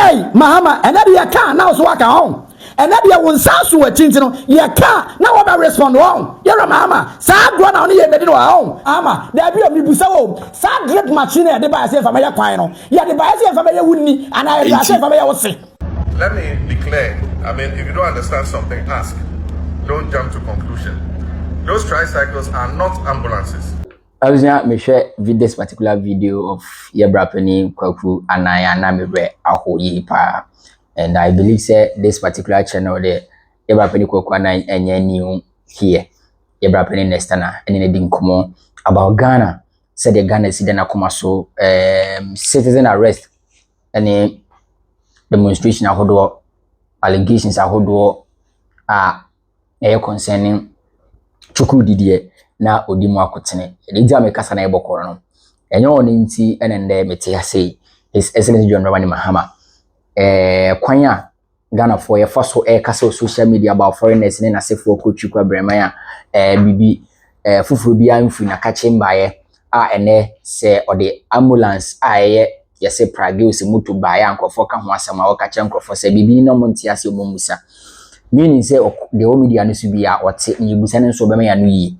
Hey, Mahama, and that you can't now so I can home. And that you will sound so a chinchino, you can't now about respond wrong. You're a mama, sad one on here, bedino home. Ama, there be a bibusa, sad drip machine at the bias of a quino. Yet the bias of a wouldn't, and I say for me, I was sick. Let me declare, if you don't understand something, ask. Don't jump to conclusion. Those tricycles are not ambulances. I was not me share this particular video of Yebrapeni Kwaku and I read a whole year. And I believe say this particular channel there, Yebrapeni Kwaku and I new here. Yebrapeni Nestana and in didn't come on about Ghana. Said the Ghana Sidana Kumaso citizen arrest and demonstration ahodo allegations ahodo concerning Chukwu Didie na odimu akotene edia mekasa na ebokoro no enye oni nti enende mete ase His Excellency John Dramani Mahama kwanya Ghana for ye faso kasa social media about foreigners ne na sefo Chukwu Abrema ya bibi fufuru bia mfiri na kache mbaye ene se ode ambulance ye se Prague se moto baye ankofo ka ho asema wo kache ankofo se bibi no monti ase omomusa meaning say the media no so bia wote yibusa ne so bema ya no yi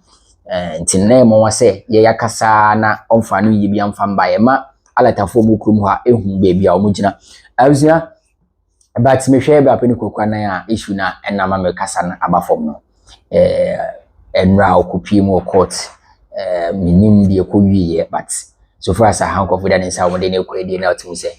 ntinne mo wase ye yakasa na omfa no yi bia mfa mbaye ma alatafo bukrum ha ehu bebia omugina abusua but me hwe ba peni kokwana ya issue na enama me kasa na abafom no enra okupie mu court minim die ko wiye but so far as how confident how we dey kwedi na otu say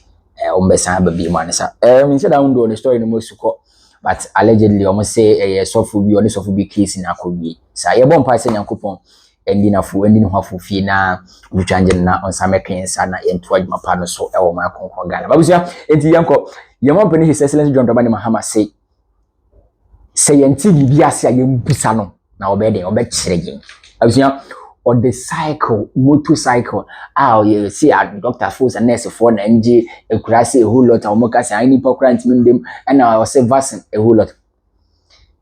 ombesa ba bi man sa me say down do the story no mosuko but allegedly almost say sofu bi oni sofu bi case na akobie sa ye bon pa say nyankopon endi na hwafo fi na utwanje na onsame kensa na ento adwuma pa no so ewo ma konkon Ghana babusua enti yanko ye mo pene His Excellency John Dramani Mahama say yenti bibi ase ayembusa no na obede obekirege babusua on the cycle motorcycle you see a doctor force and nurse for na nje ekurase a whole lot omokase ani pokra ntimi ndem and I was vaccine a whole lot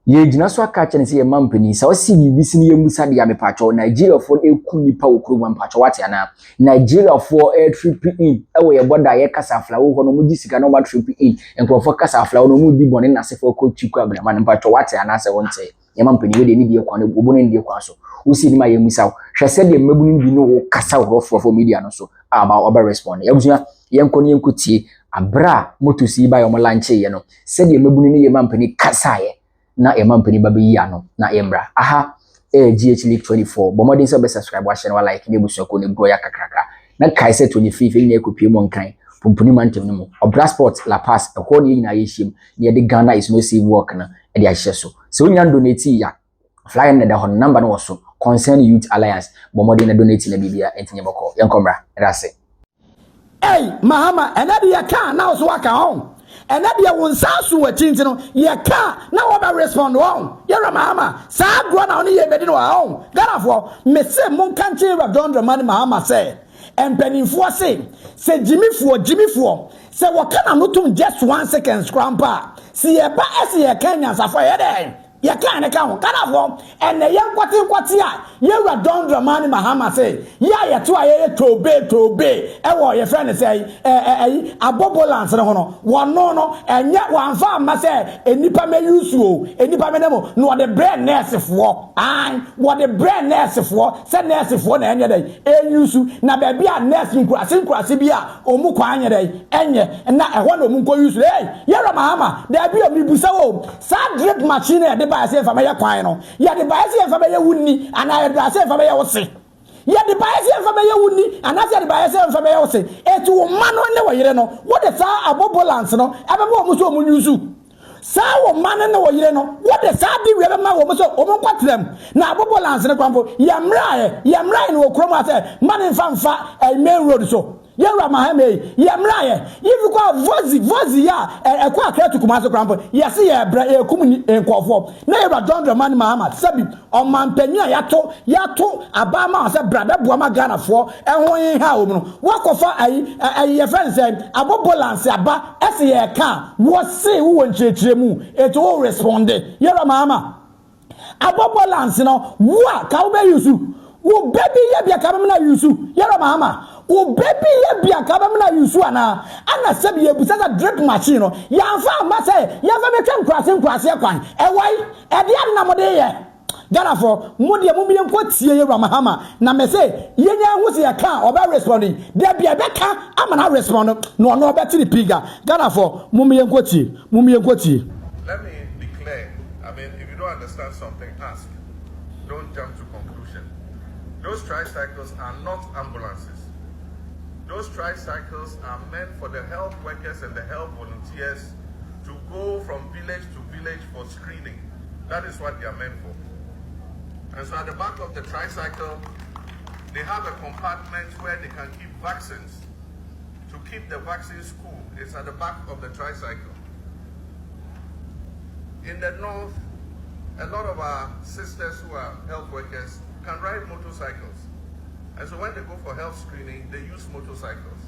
ye gina so aka che ne se ye mampani sa o si bibi si ne yemusa de ya mepacho Nigeria for eku nipa okuru mpacho wate ana Nigeria for trip in ewo ye border ye kasa flawo ho no mugi sika no ma trip in enkrofo kasa flawo no mu di bone na se for Chukwu Abrema mpacho wate ana se wonte ye mampani we de ni die kwa no obo ne die kwa so usi ni ma yemusa hwese de mabunu bi no kasa horofo for media no so aba oba respond yabusua yenkoni yenkutie abra motosi ba yo mo lanche ye no se de mabunu ni ye mampani kasa ye na emampani babe ano na embra aha GH League 24 bomodin so be subscribe wa share wa like ne busu ko ne bro ya kakraka na kaise 25 ne ekopie mo nkan pumpuni mantem ne mo obra sport la pass e ko ne nyina yeshim ne de Ghana is no save work na e de ahye so onya donate ya flyer ne da hon number no wo so concern youth alliance bomodin na donate na bibia entinye boko yenkomra erase Hey, Mahama, and that you can't now so I can home. And that you will sound so a chinchino, you can't now about respond wrong. You're a Mahama, sad one on here, bedino home. Therefore, Miss Mon country of John Dramani Mahama said, and penny for say Jimmy for, say what can I not just 1 second scrampa. See a bass, a Kenyans are for your ya can't account Canavo and the young quatia. You're a John Dramani Mahama say, ya try to obey. And your friend say, a bubble answer one no, and yet one farm must say, a nipa may use you, a nipa menemo, no the brand nurse for, and what the brand nurse for, said nurse for the end of the day, a use na baby a nurse in Crasibia, or Mukwanya day, and not a one of Munko use. You're a Mahama, there be a Mibusa, sad drip machine at the bias of a quino. Yet the bias of a wooden, and I say for me, I will say. Yet the bias of a wooden, and I said the bias of a will say. It's to man on the way, you know. What is a bubble answer? Ever more Muso Musu. Saw man in the way, you know. What is Sabi we ever man was over them. Now, bubble answer the crumble. Yamrai no chroma say, man in fanfa, a main road so. Yara Mahame, Yamraya, you go vozi ya, a quack to Kumaso Crampo, yes, a Kumuni and Quafo. Never John Dramani Mahama, Sabi, on Mampenia Yato, Abama, said brother Buama Ghana for, and one how, walk of a friend said, a bobolance, Abba, S.A. car, what say who went to Chemu, it all responded, Yara Mahama. A bobolance, what, Cowbay you. Wo baby ya bia kamena yusu yara mama o baby ye bia ka ba na yusu ana sebi ye busa za drip machine no ya fa ma say ya fa betwem nkwase kwan e wai e de na mo de ye Ghana for mudi ya mumbi yenko tiye ye Mahama na me say yenye husi ya ka oba responding there be beka ama na respond no no beti the piga Ghana for mumbi yenko tiye Let me be clear. I mean, if you don't understand something, ask. Don't jump to conclusion. Those tricycles are not ambulances. Those tricycles are meant for the health workers and the health volunteers to go from village to village for screening. That is what they are meant for. And so at the back of the tricycle, they have a compartment where they can keep vaccines. To keep the vaccines cool, it's at the back of the tricycle. In the north, a lot of our sisters who are health workers can ride motorcycles. And so when they go for health screening, they use motorcycles.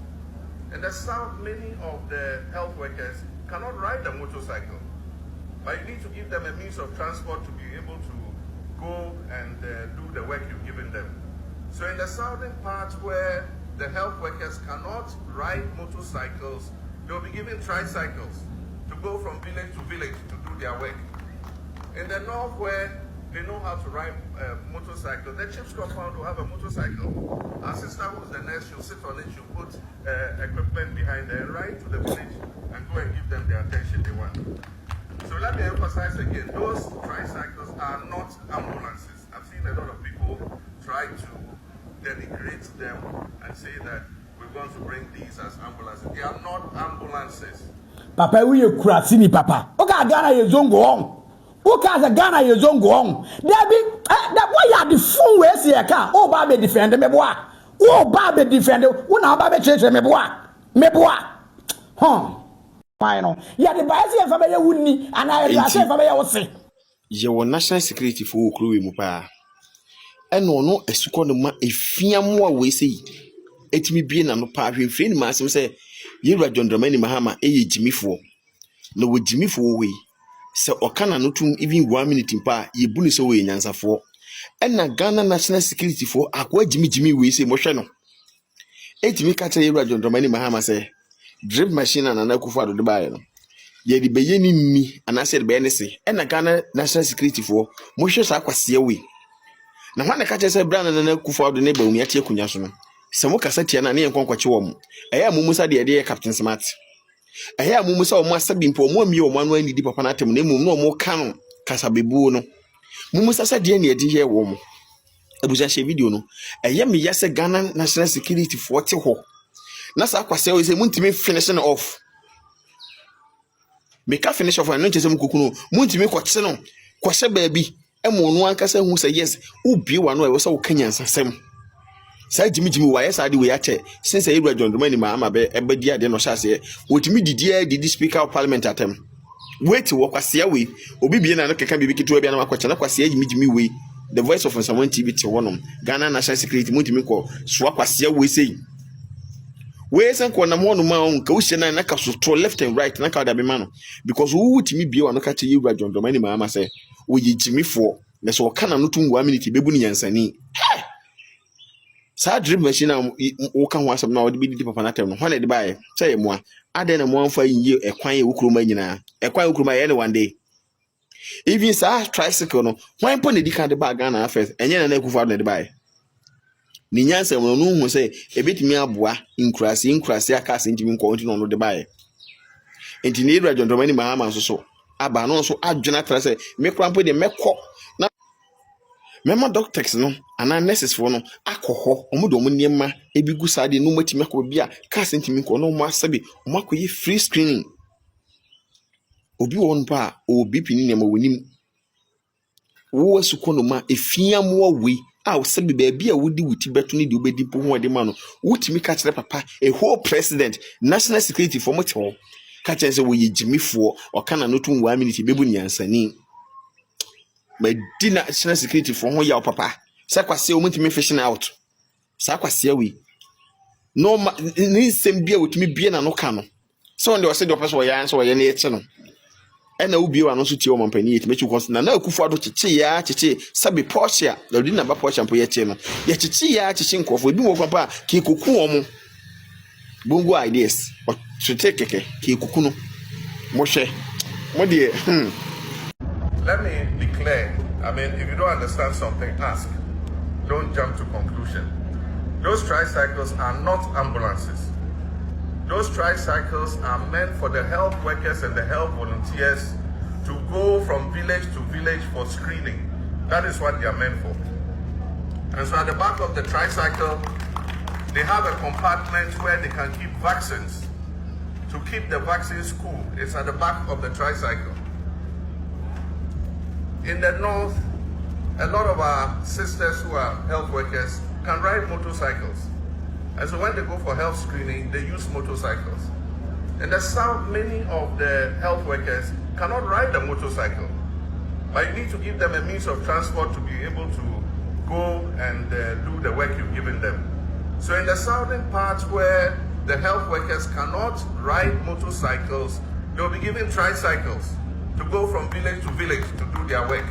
In the south, many of the health workers cannot ride the motorcycle. But you need to give them a means of transport to be able to go and do the work you've given them. So in the southern part where the health workers cannot ride motorcycles, they'll be given tricycles to go from village to village to do their work. In the north where they know how to ride motorcycle, the chief's compound will have a motorcycle. Our sister who's the nurse, she'll sit on it, she'll put equipment behind her, ride to the village and go and give them the attention they want. So let me emphasize again, those tricycles are not ambulances. I've seen a lot of people try to denigrate them and say that we're going to bring these as ambulances. They are not ambulances. Papa, we are Kurasini, Papa. Okay, Ghana is zongo on. Okay, Ghana is zongo on. There be that why are the phone where see a car? Oh, Baby defender, me boy. Oh, Baby defender. Who now Baby church me boy. Final. Ya the bias of Fabia Woodney, and I say Fabia was say. You national security for crew mu pa. Eno no esuko no ma efia mo a we sei. Etimi bie na no pa hwemfie ni ma asem say Yewura John Dramani Mahama jimifo. No we jimifo we. Se okana no tum even 1 minute pa ye bu ni so we nyansafo. Ena Ghana national security for akwa jimi we sei mo hwe no. Etimi ka tell Yewura John Dramani Mahama say drip machine and an Akufo-Addo de baye no ye de beye ni mi anase de beye ne se e na Ghana national security for mo hwe sa kwase we na hwan ka che se brand na Akufo-Addo ne ba uni atie kunya so no se mo kasa tie na ne enkonkwache wo mo eya mo musa de Captain Smart eya mo musa o mo asabi mpo mo ami o mo anu ani di papa na atem na mo no mo ka no kasa bebu no mo musa sa de ne edi ye wo mo abuja she video no eya me yase Ghana national security for te ho na sa kwase o say muntimi finishing off make a finish off and no chese mkuku no muntimi kwakye no kwase baabi emo no ankasa hu say yes ubi wa no e wo say wo kanya nsasem sa jimi wa yes ade we ache since Yewura John Dramani Mahama be ebedi ade no hyase wotimi didi speaker of parliament atem wait wo kwase we obi bie na no keka bibi kitu bia na kwakye na kwase jimi we the voice of someone TV te wonom Ghana national security muntimi ko so kwase we say we san ko na mo no ma on ka wo hye na ka so to left and right na ka da be ma no because wo wutimi bie wa no ka che Yewura John Dramani Mahama say wo ye jimifo na so ka na no tum 1 minute bebu ni yansani sa drip machine wo ka ho asem na wo de bi papa na tem no hwane de bae say mo ade na mo anfa yi ekwan ye wukroma nyina ekwan wukroma ye ne one day even sa tricycle no hwan po ne di ka de ba Ghana affairs enye na Akufo-Addo de bae ni nyansa mo no hu say ebetimi aboa inkrasi akase ntimi nko ntino no de bae enti ne Yewura John Dramani Mahama so aba no so adwena tra say me krampo de mekọ na mema doctors no ana nurses for no akọhọ omudo mo niema ebigu sade no matimi akọ bia kase ntimi nko no mo asabe mo akoye free screening obi won pa obi pini niema wonim wo asuko no ma efia mo we a sabi baabi a wodi wuti beto ne de obedi po ho de ma no wutimi ka kire papa a whole president national security for moto ka kire se wo ye jimifo o kana no tum 1 minute bebu nyansani ba di national security for ho ya papa sa kwase o mutimi fishing out sa kwase we no ni sem bia wutimi bia na no ka no so on de o se de person o ya so o ye na eche no ɛna ubi wa no so tie o mampani yɛ mechi kɔs na akufo ado kyekye sabe Porsche na odi na ba Porsche mpo yɛ tie no yɛ kyekye nkɔfo ebi wɔ kwapa ke koku wɔn bongo ideas o tete keke ke koku no mo hwɛ mo de Let me be clear. I mean, if you don't understand something, ask. Don't jump to conclusion. Those tricycles are not ambulances. Those tricycles are meant for the health workers and the health volunteers to go from village to village for screening. That is what they are meant for. And so at the back of the tricycle, they have a compartment where they can keep vaccines. To keep the vaccines cool, it's at the back of the tricycle. In the north, a lot of our sisters who are health workers can ride motorcycles. And so when they go for health screening, they use motorcycles. In the south, many of the health workers cannot ride a motorcycle. But you need to give them a means of transport to be able to go and do the work you've given them. So in the southern parts where the health workers cannot ride motorcycles, they'll be given tricycles to go from village to village to do their work.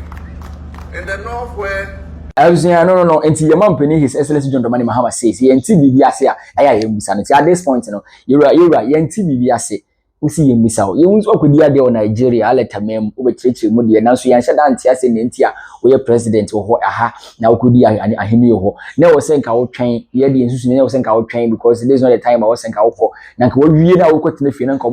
In the north where no. Enti your company His Excellency John Dramani Mahama says, "Yenti bibi ase a aya yemisa." At this point, yura yenti bibi ase. Usi yemisa. Yewunso akodi ade o Nigeria aleta mem obekirikiri mu de nanso yanhye da ntia ase ne ntia we president wo ho aha na okodi ahemi ho. Na wo senka wo twen ye de nsusu ne wo senka wo twen because this is not the time wo senka wo ko. Na nka wo wie na wo kwetena fie na nka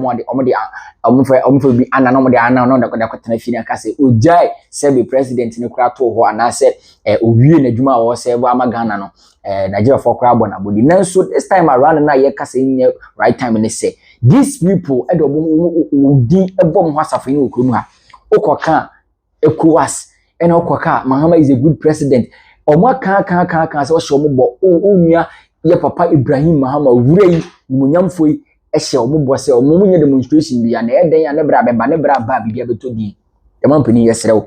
omfa bi ana no de ana no da kwetena fie na ka se ojai sebe president ne kura to ho ana se owie na dwuma wo se bo amagana no Nigeria for kura bo na bodi. Nanso this time around na ye ka se nye right time ne se these people di ebom hasafo ni okunu ha okoka ECOWAS ena okoka Mahama is a good president omo kan se wo hye ombo onua ye papa Ibrahim Mahama wurei munyamfo yi hye ombo se omo munye demonstration bia na eden ya ne bra beba ne bra ba bibia betodi emampani yesrew.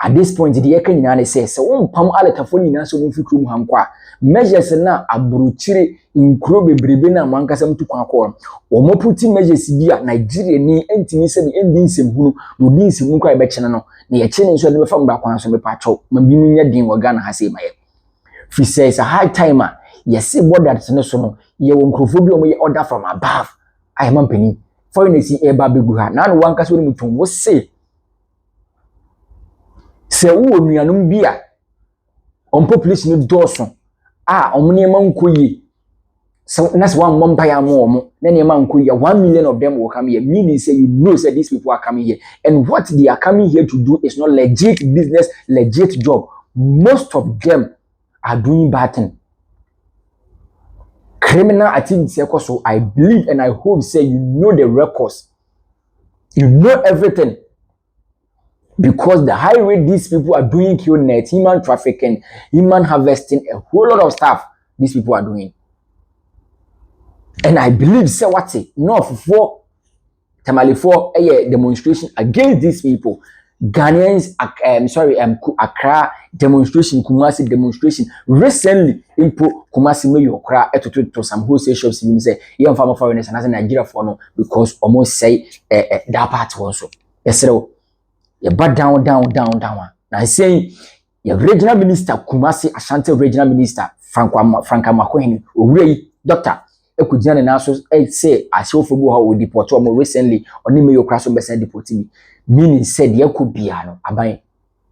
At this point the yeka nyina ne se wo mpam aletafo nyina so mo fikru mu hankwa measures na aburuchire nkuro bebrebe na mankasa mtu kwa akọ wo mo puti measures bia Nigeria ni entimi se bi endi nsemhunu no di nsemu kwa ebechene no na ye chene nso de befa mbra kwan so mepa chaw mabinu nya din wo Ghana ha se maye fi says a high timer yes border tene so no ye wo nkrofo bi o mo ye order from above I am company foreigners e ba begu ha na no wankasa wo mutum wo se wo nuanum bia on population doso omne ma nkoyi so that's one vampire mo na ne ma nkoyi 1 million of them will come here, meaning say you know say these people are coming here and what they are coming here to do is not legit business, legit job. Most of them are doing bad thing, criminal activities. So I believe and I hope say you know the records, you know everything. Because the high rate these people are doing killnet, human trafficking, human harvesting, a whole lot of stuff these people are doing. And I believe say what's it? No for Tamale for a demonstration against these people. Ghanaians, Accra demonstration, Kumasi demonstration. Recently, Impo Kumasi Mayo Accra to some wholesale shops. You say, young farmer foreigners and as Nigeria for no because almost say that part also. Yes, sir. You back down. Now I say your regional minister Kumasi Ashanti regional minister Franka Makwenu Owurei doctor ekujana na so say asofo how we deport more recently oni me your crash be deport me meaning said ye could be ano aban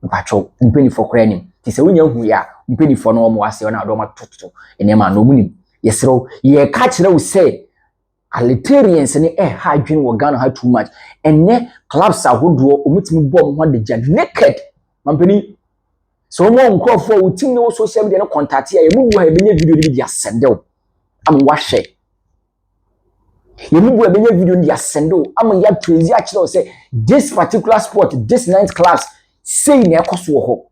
mpacho mpeni for krani ti se wonya hu ya mpeni for no mo ase na do ma toto enema no munim yesro ye ka kire wo say Alitarians ni ha adwene wo Ghana ha too much enne clubs ahodo omutimi bom ho de ja naked mampani so mo nkofo utimi wo social media no contact ya yemubu ha ebenye video ni bi asendel am wahwe yemubu ebenye video ni asendel am ya crazy a kire say this particular sport this night class say na ekoso wo ho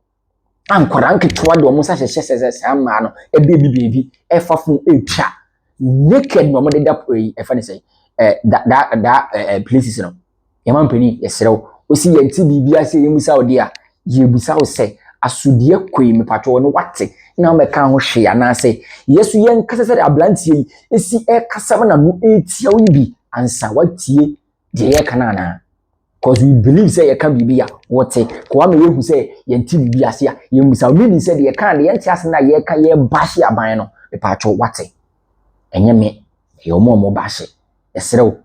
ankora nketwa de omo sa hye ama no ebe bibi efafun etwa naked no mode that efane say that places no yamam pani yesrew osi yanti bibia say yemusa ode a yebusa wo say asudie koi mepato no wate na meka ho hwe ana say yesu yen kasa say ablantie esi kasa na no etia wo bi ansa watie de ye kana na because we believe say you can be here what say ko am we hu say ye nti bibi ase a ye musa meaning say ye kan ye nti ase na ye kan ye bashi aban no me pa cho what enye me ye omo bashi esrew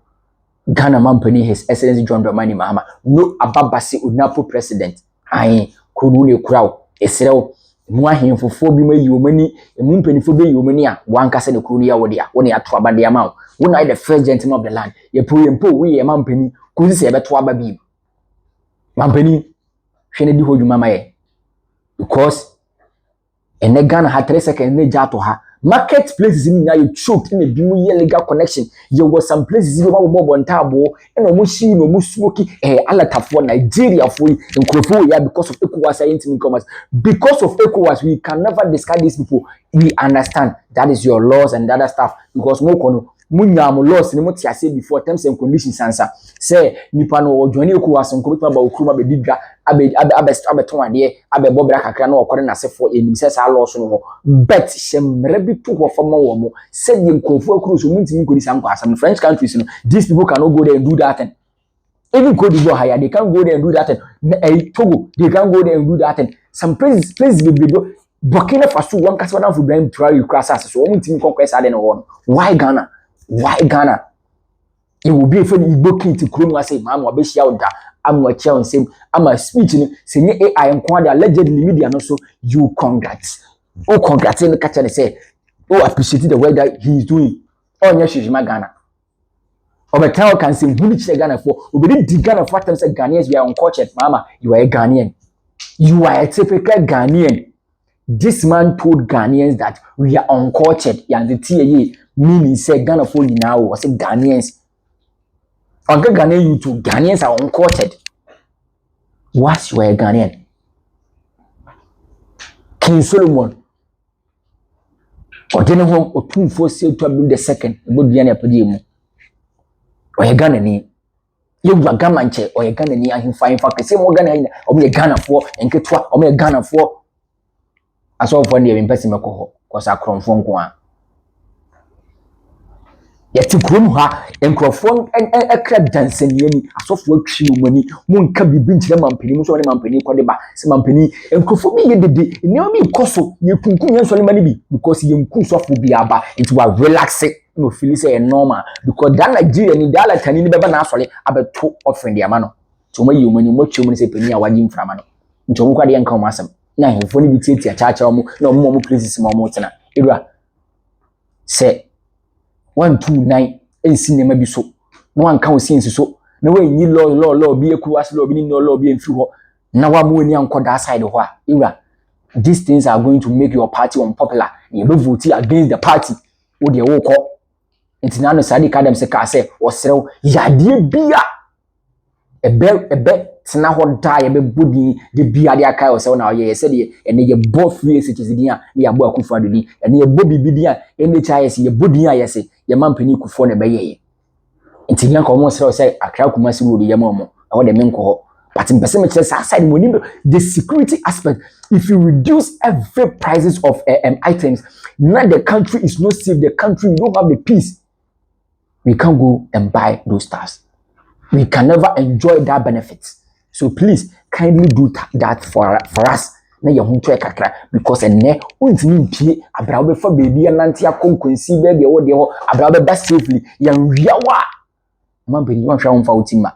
Ghana Mampani His Excellency John Dramani Mahama no ababase unapo president ayin kunu ne kurawo esrew mu ahemfofo bi ma yiwomani mu mpanifo be yiwomani a wankasa ne kunu ya wode a woni ato abade ama wo na the first gentleman of the land ye po we ye mampani kuzi se beto aba bi mampani hwe ne di hodwuma maye because ene Ghana ha 3 seconds ne jato ha marketplaces ni na you choke in a bimu legal connection you was some places you ma bo ntabo and omo shi no mo smoky alatafo Nigeria for nkrofo ya because of ECOWAS scientific commerce because of ECOWAS we can never discard these people we understand that is your laws and other stuff because mo kono munyam laws ni mo tiase before terms and conditions answer say nipa no odwani ECOWAS nkrofo ba okruma be didwa abeton ade abebobra kakra na okore na sefo enim se sa laws no bet shemre bi to ho fama wo mo said the nkrofo akuru so muntimi nkodi sam kwa some French countries no these people cannot go there and do that thing. Even Cote d'Ivoire higher they can't go there and do that thing. Togo they can't go there and do that thing. Some places be Burkina Faso one kasa down for Ibrahim Traoré crasses so muntimi conquest ade no one. Why Ghana it will be for the Igbo king to kro no say mama obehia oda amwa che on same ama speech ni senye AI nko ade allegedly media no so you congrats no catch and say appreciate the work that he is doing onya shishima Ghana obetan can say huni che Ghana for obedi di Ghana for them say Ghanaians we are uncultured mama you are a Ghanaian you are a typical Ghanaian. This man told Ghanaians that we are uncultured and the TAE meaning say Ghana for now was say Ghanaians Uncle Ghanaian you too Ghanaians are uncultured. Once you are a Ghanaian, King Solomon, or General or 246 to build the second, would be an epidemic. Or a Ghanaian, you were Gamanche or a Ghanaian, and him fine fact, the same organ or me a Ghana for and Ketwa or me a Ghana for. I saw for the person because I come from Kwan. Yet to groom her and crofon and a crab dancing yenny, a soft work shoe money, moon can be been to the mampany, so the mampany, Quadeba, some mampany, and crofon the day, near me cosso, you can come so money because you could soft will be aba, it was relaxing, no Phyllis and normal, because that Nigeria and Dala Tanini Baba naturally about 2 offering the amano. To my human, you much human say penny away from Mano. Into Mukadi and Comasam. Now, if only be tea a charge no more places more motana. Ira say 129 and cinema be so. No one can see so. No way you law be a cross law be no law being through. Now I'm moving on that side of what Ira. These things are going to make your party unpopular. You will vote against the party. Would you walk up? It's now Sadi Kadam se or sell Yadia Bia. A bet tina ho die be body the bia dia kai o se na ye said ye and ye both free cities dia ye abo akufo adodi and ye bobi bidia NHIS ye bodi a ye se ye mampani kufo na be ye nti nyan ko mo say akra kuma si wo ye mo e wo de me nko but in person me side money the security aspect if you reduce every prices of items now the country is not safe the country don't have the peace we can't go and buy those stars. We can never enjoy that benefits. So please kindly do that for us. Na ye ho to kakra because enne untimi pie abrawo be fa baby anantia konkonsi be de wo de ho abrawo be best safely yan wiawa man be ni wan hwa won fa utima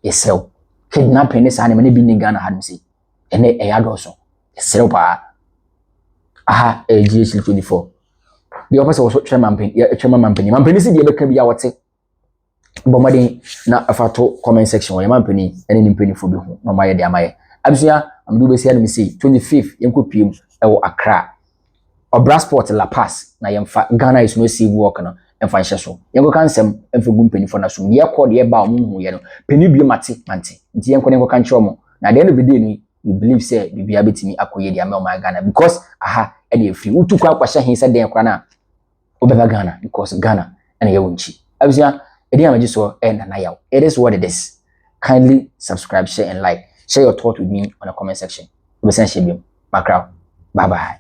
yesew kidnapping ne sa ne bi ni Ghana ha nsi enne e ya do so yesew pa aha GH 24 the officer was chairman mampani si de be ka bia wote bomade na afato comment section wo mampani ene ni mpani fo bi ho no maye de amaye abusua amdu be sia no mi say 25th yenko piem e wo Accra Obrasport La Paz na yemfa Ghana is no save work no emfa nhye so yenko kansem emfa gu mpani fo na so ye call de ba omuhu ye no pani bi mate nti yenko ne ko kan chiro na the end of the day ni you believe say bibia betimi akoye de ama o Ghana because aha e dey free utu kwa kwahye hin say den kwa na obeba Ghana because Ghana ene ye wonchi abusua it is what it is. Kindly subscribe, share, and like. Share your thoughts with me on the comment section. Bye bye.